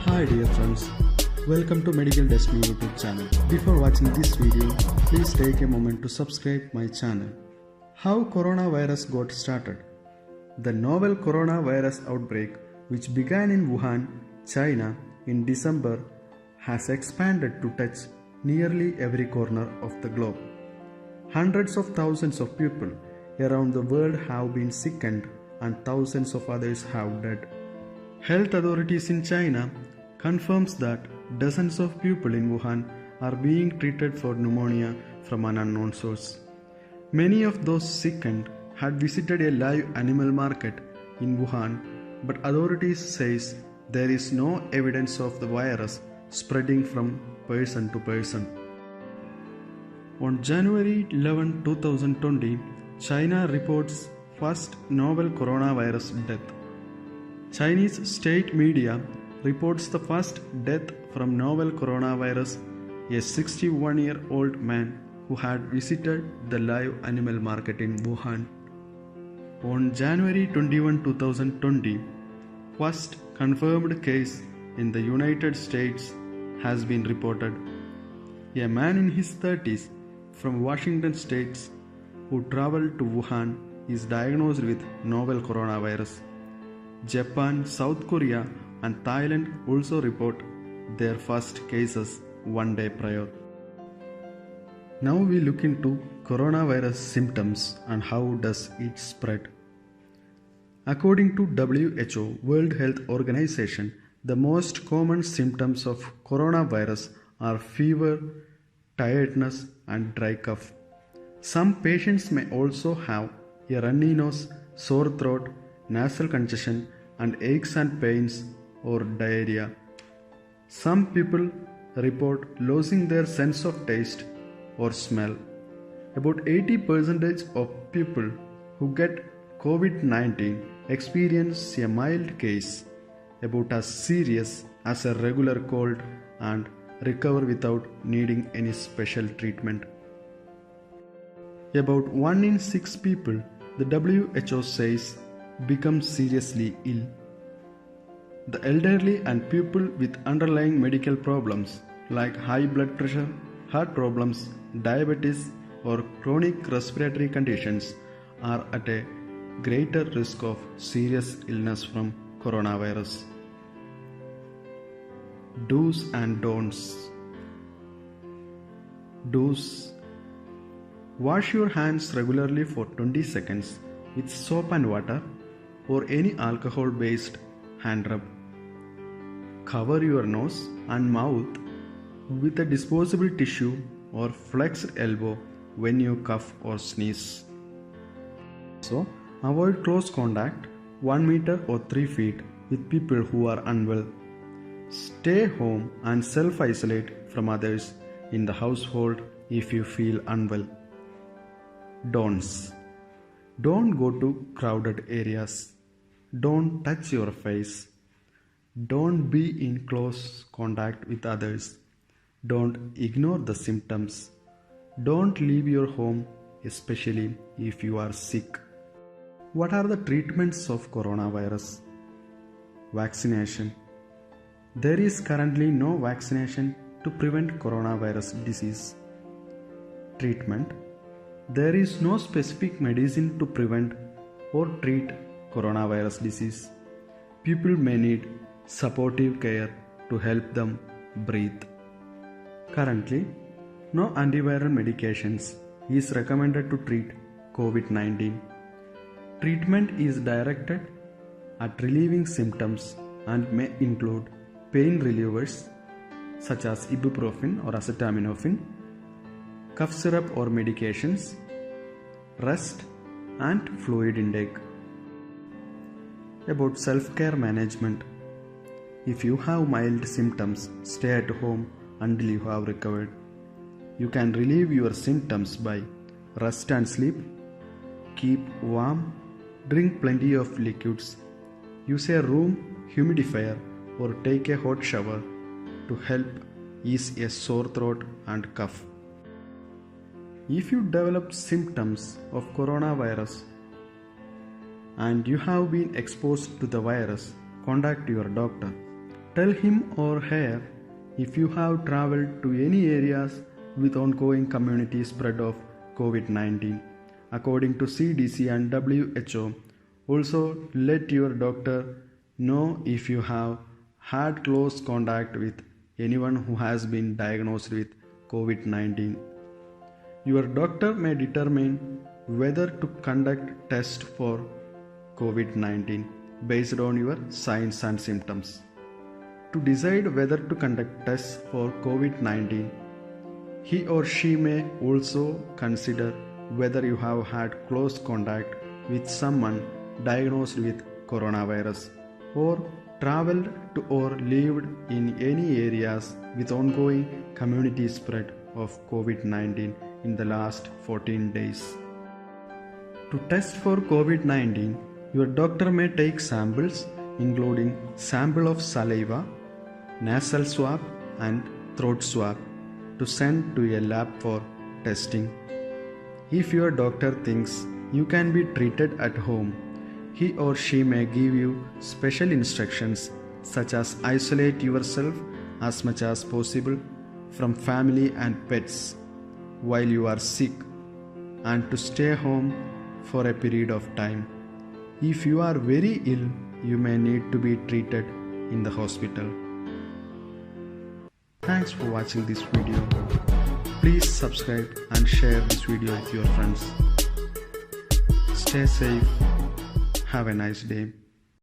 Hi dear friends, welcome to Medical Destiny YouTube channel. Before watching this video, please take a moment to subscribe my channel. How coronavirus got started? The novel coronavirus outbreak, which began in Wuhan, China in December, has expanded to touch nearly every corner of the globe. Hundreds of thousands of people around the world have been sickened and thousands of others have died. Health authorities in China confirms that dozens of people in Wuhan are being treated for pneumonia from an unknown source. Many of those sickened had visited a live animal market in Wuhan, but authorities says there is no evidence of the virus spreading from person to person. On January 11, 2020, China reports first novel coronavirus death. Chinese state media reports the first death from novel coronavirus, a 61-year-old man who had visited the live animal market in Wuhan. On January 21, 2020, first confirmed case in the United States has been reported. A man in his 30s from Washington state who traveled to Wuhan is diagnosed with novel coronavirus. Japan, South Korea and Thailand also report their first cases one day prior. Now we look into coronavirus symptoms and how does it spread. According to WHO, World Health Organization, the most common symptoms of coronavirus are fever, tiredness and dry cough. Some patients may also have a runny nose, sore throat, nasal congestion and aches and pains or diarrhea. Some people report losing their sense of taste or smell. About 80% of people who get COVID-19 experience a mild case, about as serious as a regular cold, and recover without needing any special treatment. About 1 in 6 people, the WHO says, become seriously ill. The elderly and people with underlying medical problems like high blood pressure, heart problems, diabetes or chronic respiratory conditions are at a greater risk of serious illness from coronavirus. Do's and don'ts. Do's: wash your hands regularly for 20 seconds with soap and water or any alcohol-based hand rub. Cover your nose and mouth with a disposable tissue or flexed elbow when you cough or sneeze. So, avoid close contact 1 meter or 3 feet with people who are unwell. Stay home and self-isolate from others in the household if you feel unwell. Don'ts: don't go to crowded areas. Don't touch your face. Don't be in close contact with others. Don't ignore the symptoms. Don't leave your home, especially if you are sick. What are the treatments of coronavirus? Vaccination. There is currently no vaccination to prevent coronavirus disease. Treatment. There is no specific medicine to prevent or treat coronavirus disease. People may need supportive care to help them breathe. Currently, no antiviral medications is recommended to treat COVID-19. Treatment is directed at relieving symptoms and may include pain relievers such as ibuprofen or acetaminophen, cough syrup or medications, rest and fluid intake. About self-care management. If you have mild symptoms, stay at home until you have recovered. You can relieve your symptoms by rest and sleep, keep warm, drink plenty of liquids, use a room humidifier or take a hot shower to help ease a sore throat and cough. If you develop symptoms of coronavirus and you have been exposed to the virus, contact your doctor. Tell him or her if you have traveled to any areas with ongoing community spread of COVID-19. According to CDC and WHO, also let your doctor know if you have had close contact with anyone who has been diagnosed with COVID-19. Your doctor may determine whether to conduct tests for COVID-19 based on your signs and symptoms. To decide whether to conduct tests for COVID-19, he or she may also consider whether you have had close contact with someone diagnosed with coronavirus or traveled to or lived in any areas with ongoing community spread of COVID-19 in the last 14 days. To test for COVID-19, your doctor may take samples including sample of saliva, nasal swab and throat swab to send to a lab for testing. If your doctor thinks you can be treated at home, he or she may give you special instructions such as isolate yourself as much as possible from family and pets while you are sick and to stay home for a period of time. If you are very ill, you may need to be treated in the hospital. Thanks for watching this video. Please subscribe and share this video with your friends. Stay safe. Have a nice day.